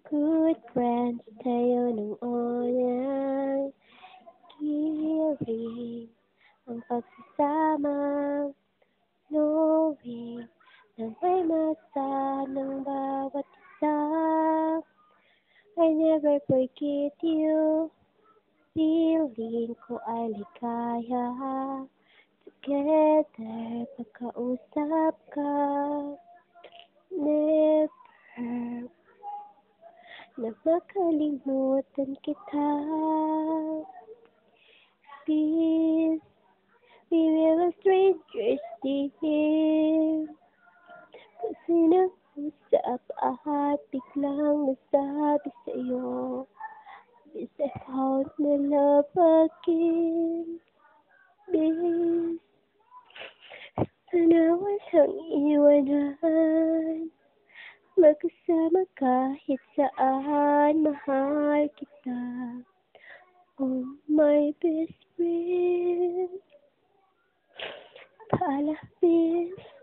Good friends tayo nung unang giring. Ang pagsasama, knowing na may masa ng bawat isa. I never forget you, feeling ko ay ligaya. Together, pagkausap ka, never na makalimutan kita. Please, we were strangers dear. Kasi nag-usap at biglang nasabi sa'yo, Miss, I found my love again. Miss, sana walang iwanan. Magkasama kahit saan, mahal kita. Oh, my best friend. Pala, miss.